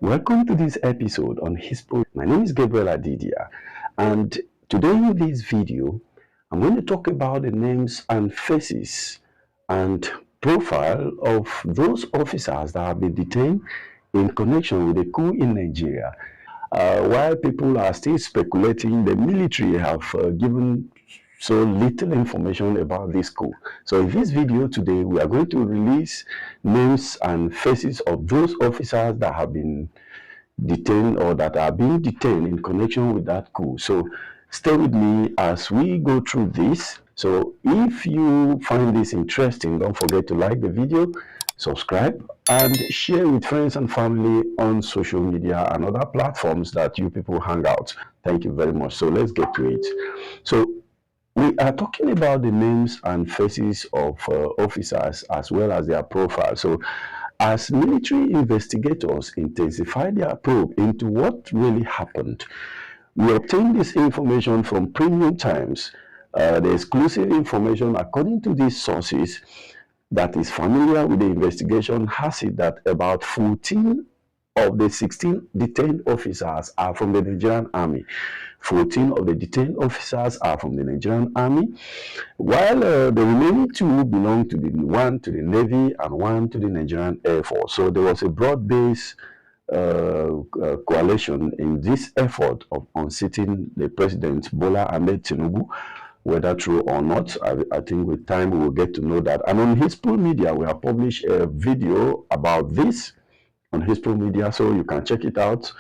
Welcome to this episode on History. My name is Gabriel Adidia, and today in this video, I'm going to talk about the names and faces and profile of those officers that have been detained in connection with the coup in Nigeria. While people are still speculating, the military have given so little information about this coup. So in this video today, we are going to release names and faces of those officers that have been detained or that are being detained in connection with that coup. So stay with me as we go through this. So if you find this interesting, don't forget to like the video, subscribe, and share with friends and family on social media and other platforms that you people hang out. Thank you very much. So let's get to it. So we are talking about the names and faces of officers as well as their profile. So as military investigators intensify their probe into what really happened, we obtained this information from Premium Times. The exclusive information, according to these sources, that is familiar with the investigation has it that about 14 of the 16 detained officers are from the Nigerian Army. 14 of the detained officers are from the Nigerian Army, while the remaining two belong to one to the Navy and one to the Nigerian Air Force. So there was a broad-based coalition in this effort of unseating the President Bola Ahmed Tinubu. Whether true or not, I think with time we will get to know that. And on History Media, we have published a video about this on History Media, so you can check it out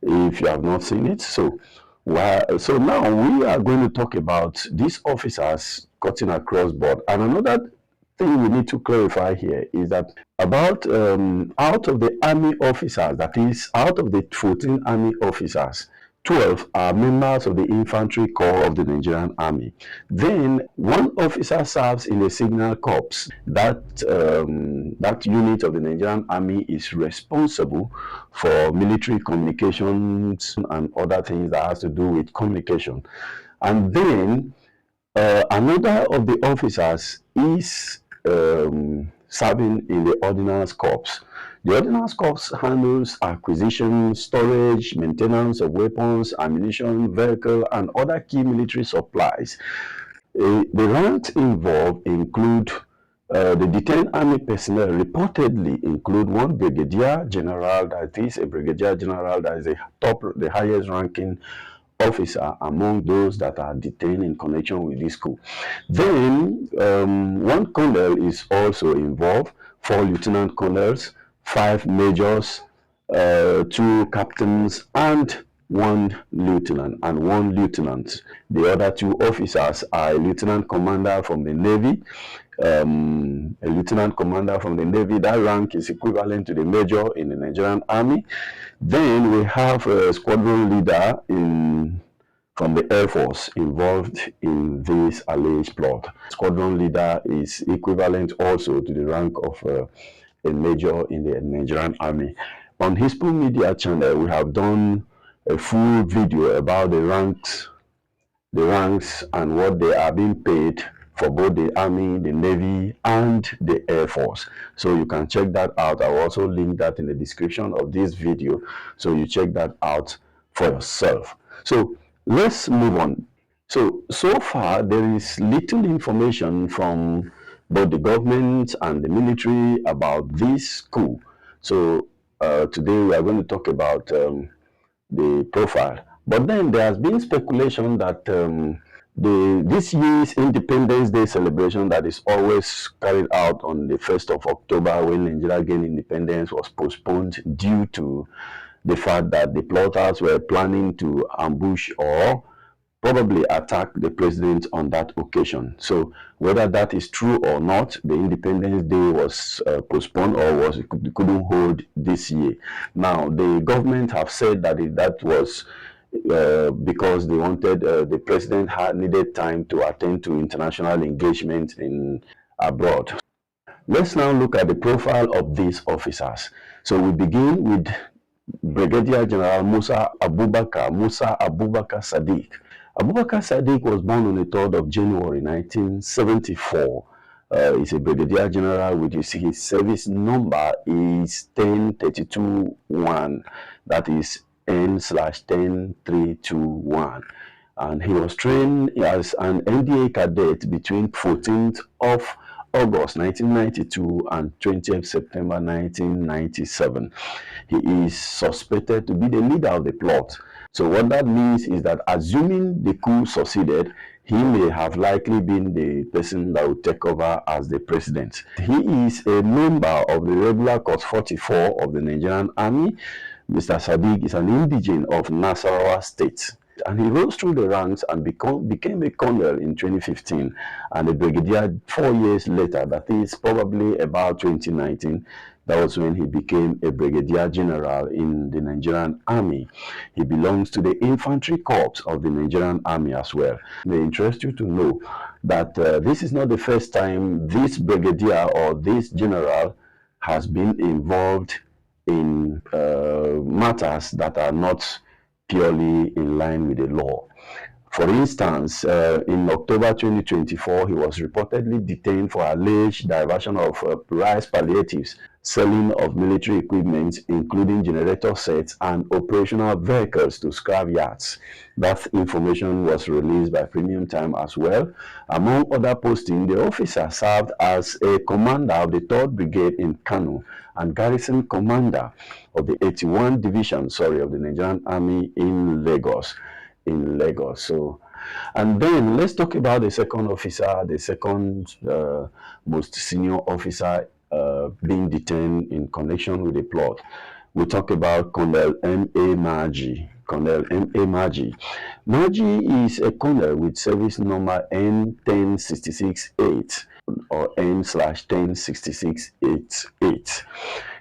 if you have not seen it. So now we are going to talk about these officers cutting across board. And another thing we need to clarify here is that about out of the army officers, that is, out of the 14 army officers, 12 are members of the infantry corps of the Nigerian Army. Then one officer serves in the Signal Corps. That unit of the Nigerian Army is responsible for military communications and other things that has to do with communication. And then another of the officers is serving in the Ordnance Corps. The Ordnance Corps handles acquisition, storage, maintenance of weapons, ammunition, vehicle, and other key military supplies. The ranks involved include the detained army personnel reportedly include one brigadier general, that is a brigadier general, that is the highest ranking officer among those that are detained in connection with this coup. Then one colonel is also involved, 4 lieutenant colonels, 5 majors, 2 captains, and 1 lieutenant and 1 lieutenant. The other 2 officers are a lieutenant commander from the Navy. A lieutenant commander from the Navy, that rank is equivalent to the major in the Nigerian Army. Then we have a squadron leader from the Air Force involved in this alleged plot. Squadron leader is equivalent also to the rank of a major in the Nigerian Army. On History Media channel, we have done a full video about the ranks and what they are being paid for both the Army, the Navy, and the Air Force. So you can check that out. I'll also link that in the description of this video, so you check that out for yourself. So let's move on. So far, there is little information from both the government and the military about this coup. So today we are going to talk about the profile. But then there has been speculation that this year's Independence Day celebration that is always carried out on the 1st of October when Nigeria gained independence was postponed due to the fact that the plotters were planning to ambush or probably attack the president on that occasion. So whether that is true or not, the Independence Day was postponed or couldn't hold this year. Now, the government have said that that was because they wanted the president needed time to attend to international engagement abroad. Let's now look at the profile of these officers. So we begin with Brigadier General Musa Abubakar Sadiq. Abubakar Sadiq was born on the 3rd of January 1974 He's a brigadier general with his service number is 10321. That is N/10321. And he was trained as an NDA cadet between 14th of August 1992 and 20th September 1997. He is suspected to be the leader of the plot. So what that means is that assuming the coup succeeded, he may have likely been the person that would take over as the president. He is a member of the Regular Corps 44 of the Nigerian Army. Mr. Sadiq is an indigene of Nasarawa State. And he rose through the ranks and became a colonel in 2015 and a brigadier 4 years later, that is probably about 2019. That was when he became a brigadier general in the Nigerian Army. He belongs to the infantry corps of the Nigerian Army as well. It may interest you to know that this is not the first time this brigadier or this general has been involved in matters that are not purely in line with the law. For instance, in October 2024, he was reportedly detained for alleged diversion of rice palliatives, selling of military equipment, including generator sets and operational vehicles to scrap yards. That information was released by Premium Time as well. Among other postings, the officer served as a commander of the 3rd Brigade in Kano and garrison commander of the 81 Division, of the Nigerian Army in Lagos. So, and then let's talk about the second officer, the second most senior officer being detained in connection with the plot. We talk about Colonel M.A. Maji. Colonel M.A. Maji. Maji is a colonel with service number N10668 or N/10668.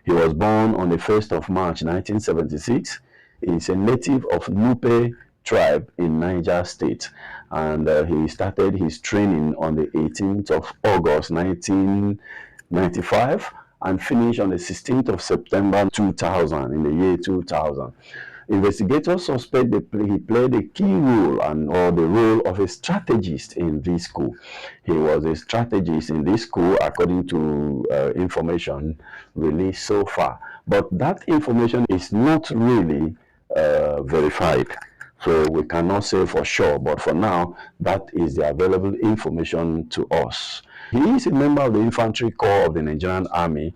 He was born on the 1st of March 1976. He is a native of Nupe tribe in Niger State, and he started his training on the 18th of August 1995 and finished on the 16th of September 2000, in the year 2000. Investigators suspect he played a key role or the role of a strategist in this coup. He was a strategist in this coup according to information released so far. But that information is not really verified. So we cannot say for sure, but for now, that is the available information to us. He is a member of the Infantry Corps of the Nigerian Army.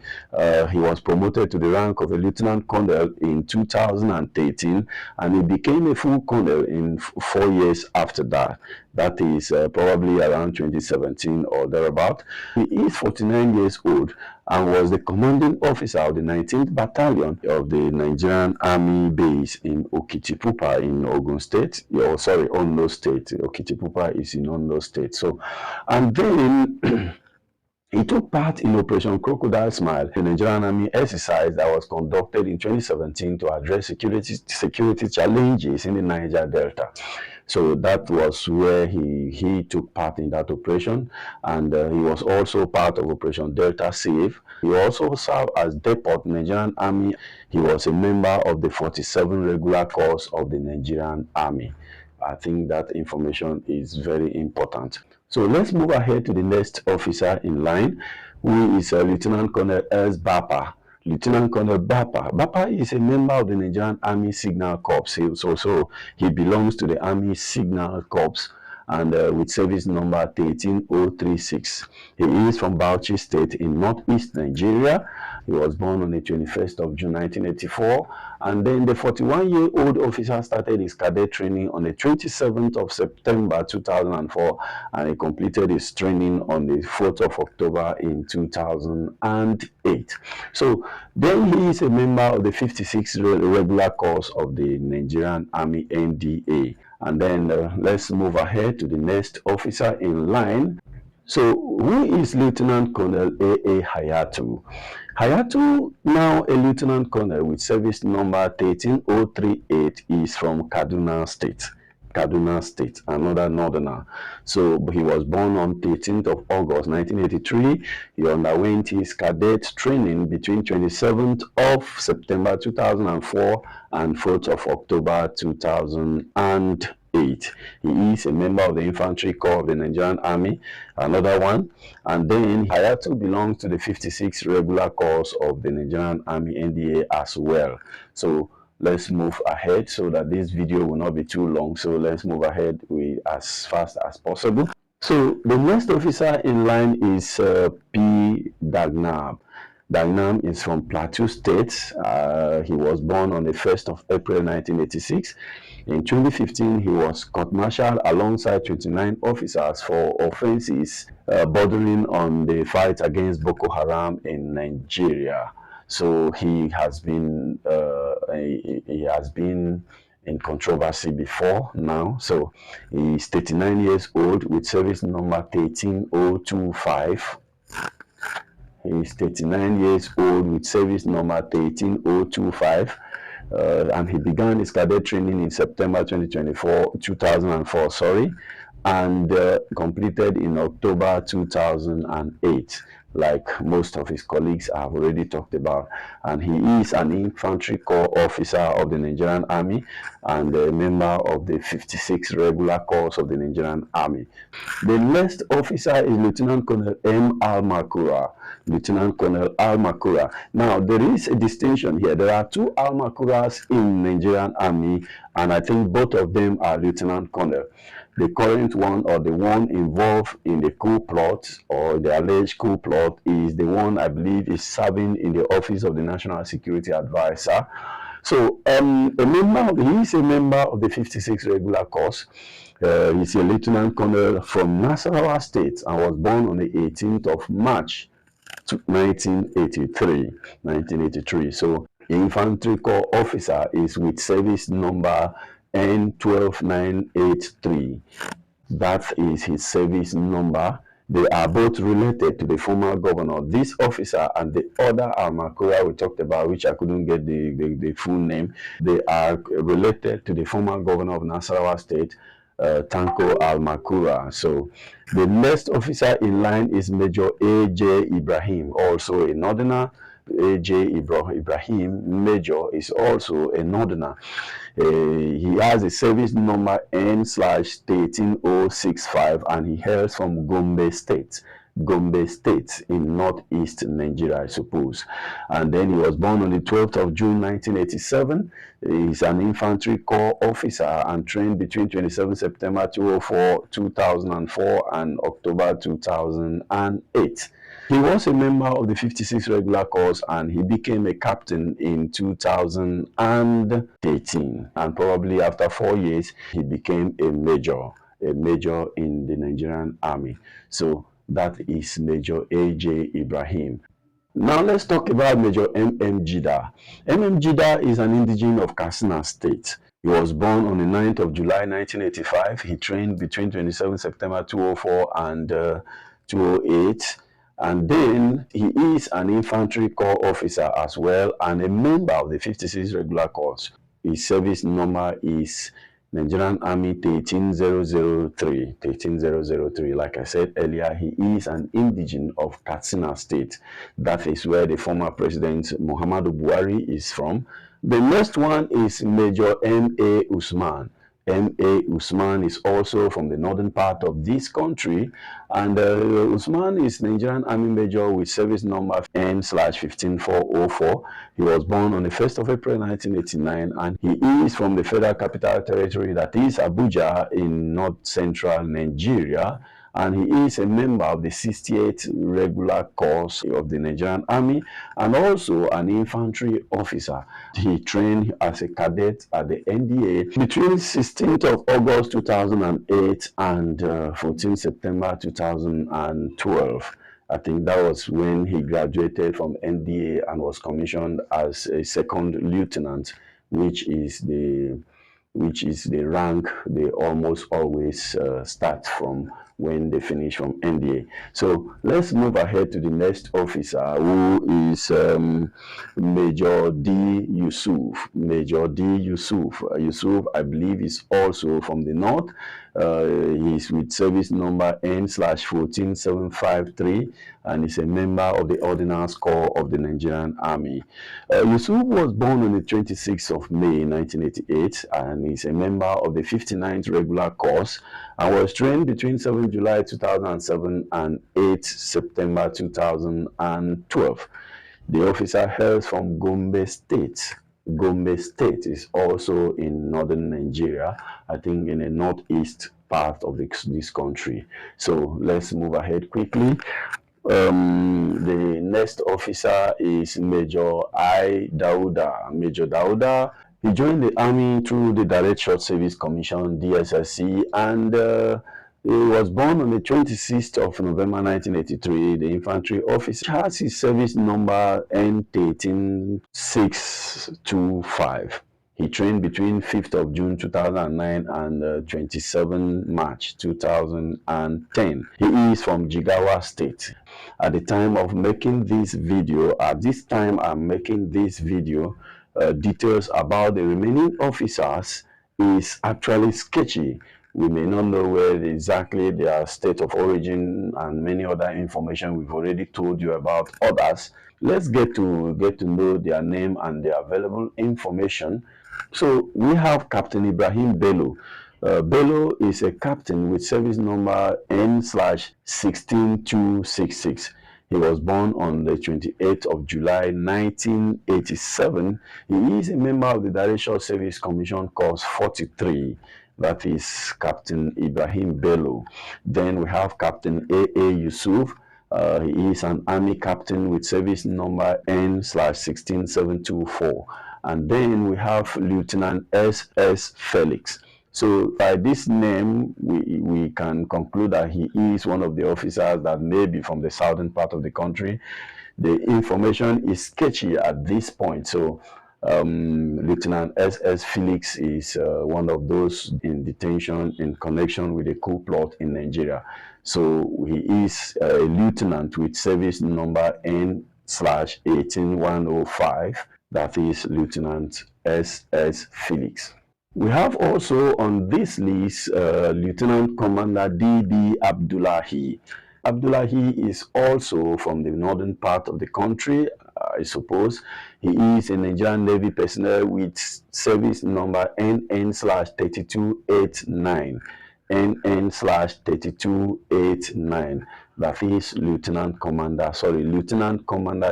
He was promoted to the rank of a lieutenant colonel in 2013, and he became a full colonel in 4 years after that. That is probably around 2017 or thereabout. He is 49 years old and was the commanding officer of the 19th Battalion of the Nigerian Army base in Okitipupa in Ogun State. Ondo State. Okitipupa is in Ondo State. So, and then he took part in Operation Crocodile Smile, a Nigerian Army exercise that was conducted in 2017 to address security challenges in the Niger Delta. So that was where he took part in that operation, and he was also part of Operation Delta Save. He also served as Depot Nigerian Army. He was a member of the 47 Regular Corps of the Nigerian Army. I think that information is very important. So let's move ahead to the next officer in line, who is Lieutenant Colonel S. Bapa. Lieutenant Colonel Bapa. Bapa is a member of the Nigerian Army Signal Corps. So he belongs to the Army Signal Corps and with service number 13036. He is from Bauchi State in northeast Nigeria. He was born on the 21st of June 1984, and then the 41-year-old officer started his cadet training on the 27th of September 2004, and he completed his training on the 4th of October in 2008. So then he is a member of the 56 Regular Corps of the Nigerian Army NDA. And then let's move ahead to the next officer in line. So who is Lieutenant Colonel A.A. Hayatu? Hayatu, now a Lieutenant Colonel with service number 13038, is from Kaduna State. Another northerner. So he was born on 13th of August 1983. He underwent his cadet training between 27th of September 2004 and 4th of October 2008. 2008. He is a member of the Infantry Corps of the Nigerian Army, another one. And then Hayatu belongs to the 56 Regular Corps of the Nigerian Army, NDA, as well. So let's move ahead so that this video will not be too long. So let's move ahead as fast as possible. So the next officer in line is P. Dagnam. Dagnam is from Plateau State. He was born on the 1st of April 1986. In 2015, he was court-martialed alongside 29 officers for offenses bordering on the fight against Boko Haram in Nigeria. So he has been in controversy before now. So he's 39 years old with service number 13025. He's 39 years old with service number 13025. And he began his cadet training in September 2004, and completed in October 2008, like most of his colleagues have already talked about. And he is an Infantry Corps officer of the Nigerian Army and a member of the 56 Regular Corps of the Nigerian Army. The next officer is Lieutenant Colonel M. Al-Makura. Lieutenant Colonel Al-Makura. Now, there is a distinction here. There are two Al-Makuras in Nigerian Army, and I think both of them are Lieutenant Colonel. The current one, or the one involved in the coup plot or the alleged coup plot, is the one I believe is serving in the office of the National Security Advisor. So he is a member of the 56 Regular Corps. He's a Lieutenant Colonel from Nasarawa State and was born on the 18th of March 1983. So the Infantry Corps officer is with service number N12983. That is his service number. They are both related to the former governor. This officer and the other Al-Makura we talked about, which I couldn't get the full name, they are related to the former governor of Nasarawa State, Tanko Al-Makura. So the next officer in line is Major A.J. Ibrahim, also a northerner. A.J. Ibrahim Major is also a northerner. He has a service number N/13065 and he hails from Gombe State in northeast Nigeria, I suppose. And then he was born on the 12th of June 1987. He's an Infantry Corps officer and trained between 27 September 2004 and October 2008. He was a member of the 56 Regular Corps and he became a captain in 2013. And probably after 4 years, he became a major in the Nigerian Army. So that is Major A.J. Ibrahim. Now let's talk about Major M.M. Jida. M.M. Jida is an indigene of Katsina State. He was born on the 9th of July 1985. He trained between 27 September 2004 and 2008. And then he is an Infantry Corps officer as well and a member of the 56 Regular Corps. His service number is Nigerian Army 13003. Like I said earlier, he is an indigene of Katsina State. That is where the former President Muhammadu Buhari is from. The next one is Major M.A. Usman. M.A. Usman is also from the northern part of this country, and Usman is Nigerian Army Major with service number N/15404. He was born on the 1st of April 1989, and he is from the Federal Capital Territory, that is Abuja, in north-central Nigeria. And he is a member of the 68th Regular Corps of the Nigerian Army and also an infantry officer. He trained as a cadet at the NDA between 16th of August 2008 and 14th September 2012. I think that was when he graduated from NDA and was commissioned as a second lieutenant, which is the rank they almost always start from when they finish from NDA. So let's move ahead to the next officer, who is Major D. Yusuf. Major D. Yusuf. Yusuf, I believe, is also from the north. He's with service number N/14753 and is a member of the Ordnance Corps of the Nigerian Army. Yusuf was born on the 26th of May 1988 and Captain. He's a member of the 59th Regular Corps and was trained between 7 July 2007 and 8 September 2012. The officer hails from Gombe State. Gombe State is also in northern Nigeria, I think in the northeast part of this country. So let's move ahead quickly. The next officer is Major I. Dauda. Major Dauda, he joined the army through the Direct Short Service Commission, DSSC, and he was born on the 26th of November 1983. The infantry officer has his service number N13625. He trained between 5th of June 2009 and 27 March 2010. He is from Jigawa State. At the time of making this video, details about the remaining officers is actually sketchy. We may not know where exactly their state of origin and many other information we've already told you about others. Let's get to know their name and their available information. So we have Captain Ibrahim Bello. Bello is a captain with service number N/16266. He was born on the 28th of July 1987. He is a member of the Direct Short Service Commission Corps 43. That is Captain Ibrahim Bello. Then we have Captain A.A. Yusuf. He is an army captain with service number N/16724. And then we have Lieutenant S.S. Felix. So by this name, we can conclude that he is one of the officers that may be from the southern part of the country. The information is sketchy at this point. So Lieutenant S.S. Felix is one of those in detention in connection with a coup plot in Nigeria. So he is a lieutenant with service number N/18105. That is Lieutenant S.S. Felix. We have also on this list Lieutenant Commander D.B. Abdullahi. Abdullahi is also from the northern part of the country, I suppose. He is a Nigerian Navy personnel with service number NN/3289. NN/3289. That is Lieutenant Commander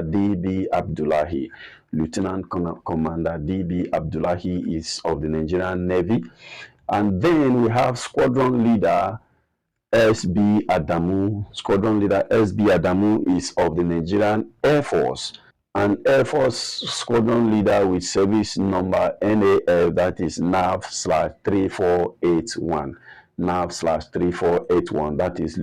D.B. Abdullahi. Lieutenant Commander D.B. Abdullahi is of the Nigerian Navy. And then we have Squadron Leader S.B. Adamu. Squadron Leader S.B. Adamu is of the Nigerian Air Force. An Air Force Squadron Leader with service number NAF, that is NAV/3481. NAV/3481, that is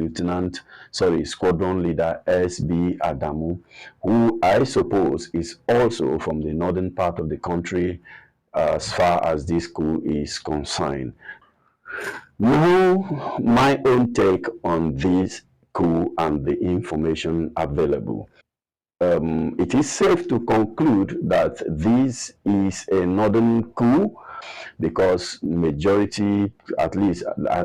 Squadron Leader S.B. Adamu, who I suppose is also from the northern part of the country as far as this coup is concerned. Now, my own take on this coup and the information available. It is safe to conclude that this is a northern coup because majority, at least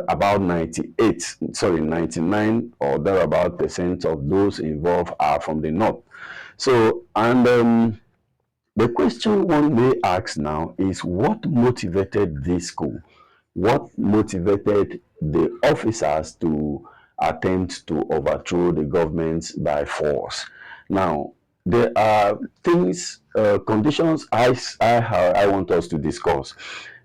about 99 or thereabout % of those involved are from the north. So, and the question one may ask now is, what motivated this coup? What motivated the officers to attempt to overthrow the government by force? Now, there are things, conditions I want us to discuss.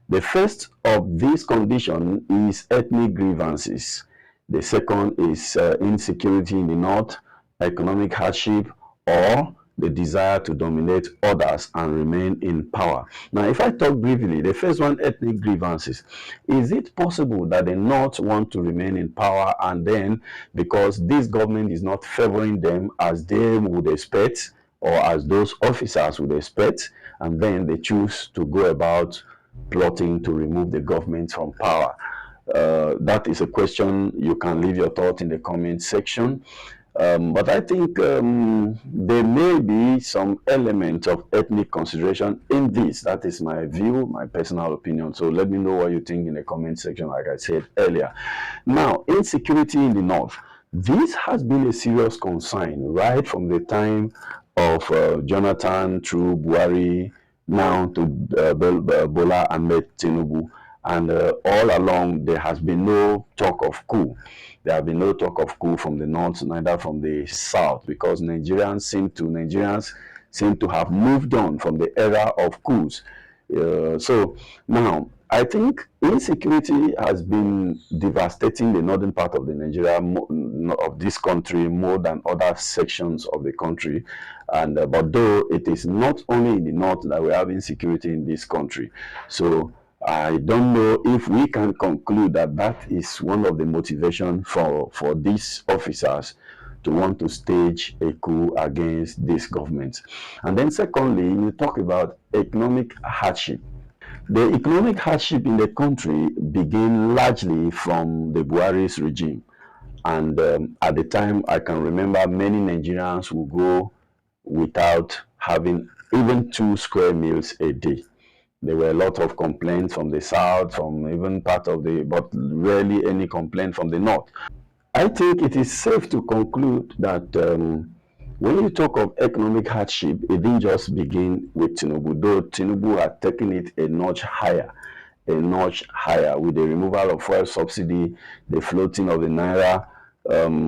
The first of these conditions is ethnic grievances. The second is insecurity in the north, economic hardship, or the desire to dominate others and remain in power. Now, if I talk briefly, the first one, ethnic grievances. Is it possible that the North want to remain in power, and then because this government is not favoring them as they would expect, or as those officers would expect, and then they choose to go about plotting to remove the government from power? That is a question. You can leave your thought in the comment section. But I think there may be some element of ethnic consideration in this. That is my view, my personal opinion. So let me know what you think in the comment section, like I said earlier. Now, insecurity in the north. This has been a serious concern right from the time of Jonathan through Buhari, now to Bola Ahmed Tinubu. And all along, there has been no talk of coup. There have been no talk of coup from the north, neither from the south, because Nigerians seem to have moved on from the era of coups. So now, I think insecurity has been devastating the northern part of the Nigeria of this country more than other sections of the country, and but though it is not only in the north that we have insecurity in this country, so I don't know if we can conclude that that is one of the motivation for these officers to want to stage a coup against this government. And then secondly, you talk about economic hardship. The economic hardship in the country began largely from the Buhari's regime. And at the time, I can remember many Nigerians would go without having even 2 square meals a day. There were a lot of complaints from the south, from even part of the, but rarely any complaint from the north. I think it is safe to conclude that when you talk of economic hardship, it didn't just begin with Tinubu, though Tinubu had taken it a notch higher with the removal of fuel subsidy, the floating of the naira,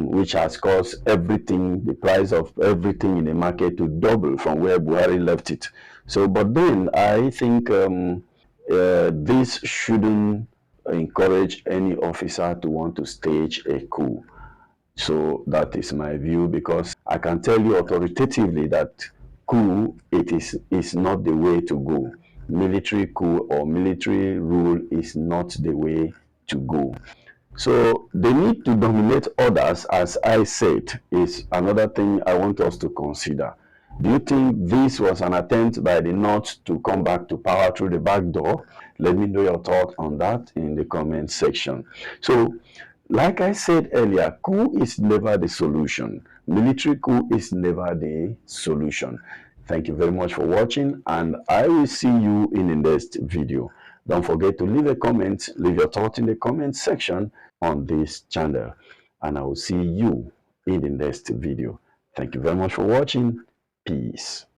which has caused everything, the price of everything in the market to double from where Buhari left it. So, but then I think this shouldn't encourage any officer to want to stage a coup. So that is my view, because I can tell you authoritatively that coup is not the way to go. Military coup or military rule is not the way to go. So the need to dominate others, as I said, is another thing I want us to consider. Do you think this was an attempt by the North to come back to power through the back door? Let me know your thought on that in the comment section. So, like I said earlier, coup is never the solution. Military coup is never the solution. Thank you very much for watching, and I will see you in the next video. Don't forget to leave a comment, leave your thoughts in the comment section on this channel, and I will see you in the next video. Thank you very much for watching. Peace.